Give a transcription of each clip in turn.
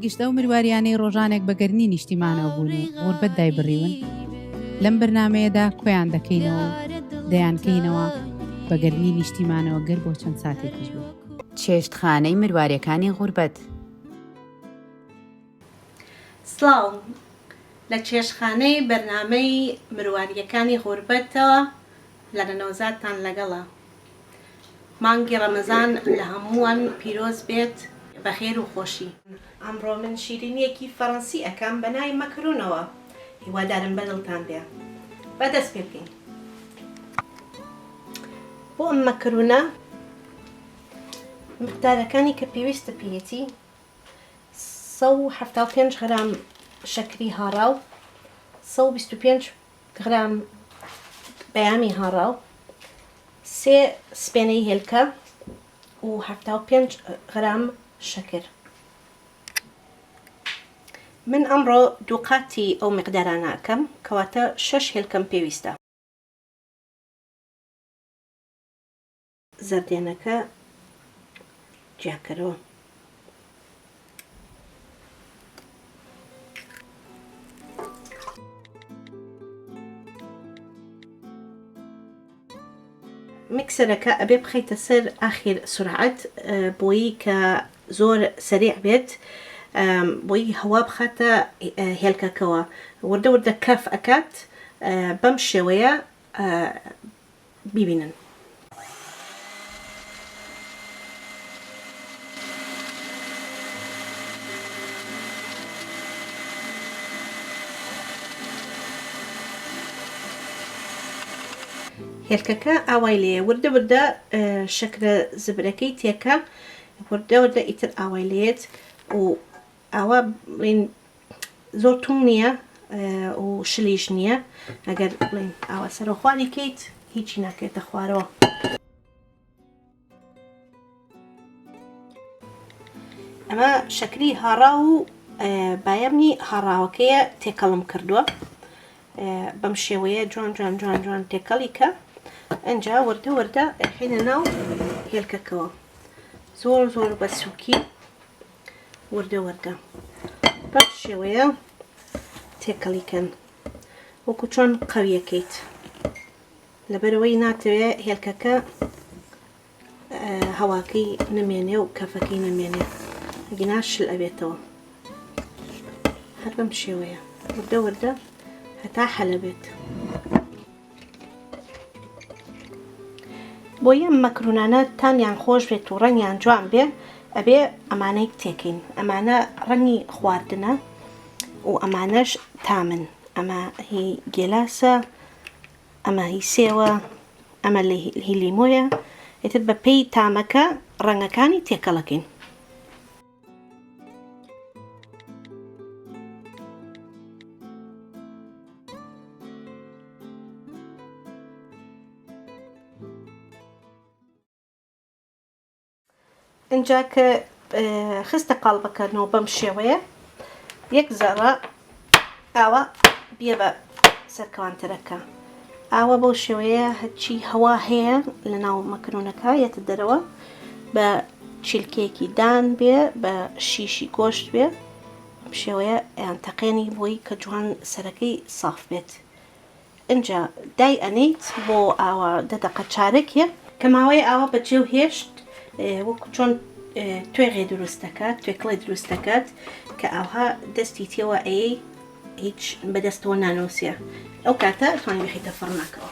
گشتە و مروواریانەی ڕۆژانێک بەگەرنی نیشتیمانەوە بوون و غوربەت دایبڕیون لەم بەرنامەیەدا کۆیان دەکەینەوە دەیانکەینەوە بەگەرنی نیشتیمانەوە گەر بۆ چەند ساتێکیش بوو. چێشتخانەی مروواریەکانی غوربەت. سڵاو، لە چێشتخانەی بەرنامەی مروواریەکانی غوربەتەوە لە نەوزاتان لەگەڵە. مانگی ڕەمەزان لە هەمووان پیرۆز بێت بەخێر و خۆشی. ئەمڕۆ من شیرینیەکی فەڕەنسی ئەەکەم بە ناوی مەکرۆنەوە، هیوادارم بەدڵتان بێ. بەدەست پێ بکەین. بۆ ئەم مەکرۆنە مقدارەکانی کە پێویستە پێیەتی 175 غرام شەکری هاڕاو، 125 غرام بەیامی هاڕاو، 3 سپێنەی هێلکە و 75 غرام شەکر. من ئەمڕۆ دووقاتی ئەو مقدارانە ئەکەم کەواتە 6 هێلکەم پێویستە. زەردێنەکە جیاکەرەوە. مکسەرەکە ئەبێ بخەیتە سەر ئاخیر سرعەت بۆیی کە زۆر سەریع بێت، بۆیی هەوا بخاتە هێلکەکەوە وردە وردە کەف ئەکات. بەم شێوەیە بیبینن. هێلکەکە ئاوای لێیە، وردە وردە شەکرە زبرەکەی تێکە، وردە وردە ئیتر ئاوای لێت و ئاوا زۆر توم نییە و شلیش نییە. ئەگەر بڵین ئاوا سەرۆخواری کەیت هیچی ناکێتە خوارەوە. ئەمە شەکری هاڕاو و بایەمی هاڕاوەکەیە تێکەڵم کردووە. بەم شێوەیە جوان جوان جوان جوان تێکەڵی کە ئەنجا وردە وردە ئەخینە ناو هێلکەکەوە زۆر زۆر بە سووکی وردە وردە بەم شێوەیە تێکەڵیکەن وەکو چۆن قەویەکەیت، لەبەرەوەی ناتەوێ هێلکەکە هەواکەی نمێنێ و کەفەکەی نمێنێ، گینا شل ئەبێتەوە. هەر بەم شێوەیە وردە وردە هەتا حەلە بێت. بۆ یەم مەکرۆنانە تانیان خۆش بێت و ڕەنگیان جوان بێ ئەبێ ئەمانەی تێکین. ئەمانە ڕەنگی خواردنە و ئەمانەش تامن. ئەمە هی گێلاسە، ئەمە هی سێوە، ئەمە هی لیمۆیە. ئیتر بە پێی تامەکە ڕەنگەکانی تێکەڵەکەین. اینجا کە خستە قاڵبەکەنەوە بەم شێوەیە یەک زەڕە ئاوە بێ بە سەرکەوانتەرەکە. ئاوە بەو شێوەیە هەرچی هەوا هەیە لە ناو مەکرۆنەکە یەتە دەرەوە، بە چیلکەیەکی دان بێ، بە شیشی گۆشت بێ. بەم شێوەیە یان تەقێنی بۆی کە جوان سەرەکەی ساف بێت. اینجا دای ئەنیت بۆ ئاوە 10 دەقە چارەکێ کە ماوەی ئاوە بەجێو هێشت وەکو چۆن توێغێ دروست دەکات، توێکڵێ دروست دەکات کە ئاوها دەستی تێوە ئەیەی هیچ بەدەستەوە نانۆسیە. ئەو کاتە توانی بخیتە فڕنەکەوە.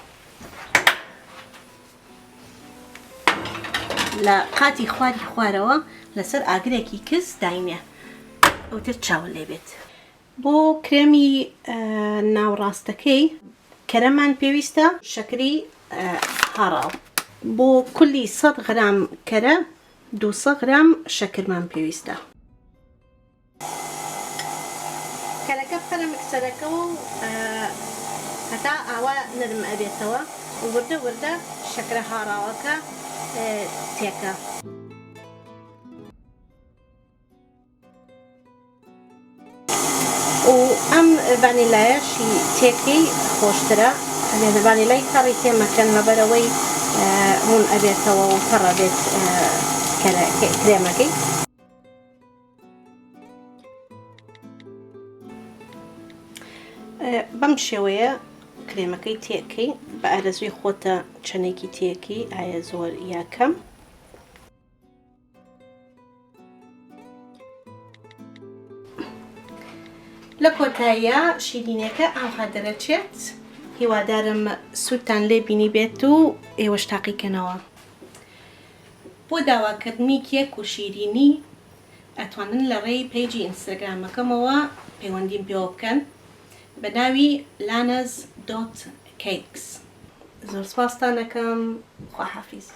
لە قاتی خواری خوارەوە لەسەر ئاگرێکی کز داینێ ئەوتر چاوە لێ بێت. بۆ کرێمی ناوڕاستەکەی کەرەمان پێویستە شەکری هاڕاو. بۆ کولی 100 غرام کەرە 200 غرام شەکرمان پێویستە. کەرەکە بخەنە مکسەرەکەەوە و هەتا ئاوا نرم ئەبێتەوە و وردە وردە شەکرە هاڕاوەکە تێکە. و ئەم ڤانیلایەشی تێکەی خۆشترە، ئەبێ ڤانیلای تەڕی تێمەکەن لەبەرەوەی هون ئەبێتەوە و تەڕە بێت کرێمەکەی. بەم شێوەیە کرێمەکەی تێکەی بە ئارەزوی خۆتە چەنێکی تێکی ئایا زۆر یا کەم. لە کۆتاییە شیرینەکە ئاوا دەرەچێت. هیوادارم سوودتان لێ بینی بێت و ئێوەش تاقیکەنەوە. بۆ داواکردنی کێک و شیرینی ئەتوانن لە ڕێی پیجی ئینستاگرامەکەمەوە پەیوەندیم پێوە بکەن بە ناوی lanaz.cakes. زۆر سپاستان دەکەم. خواحافیز.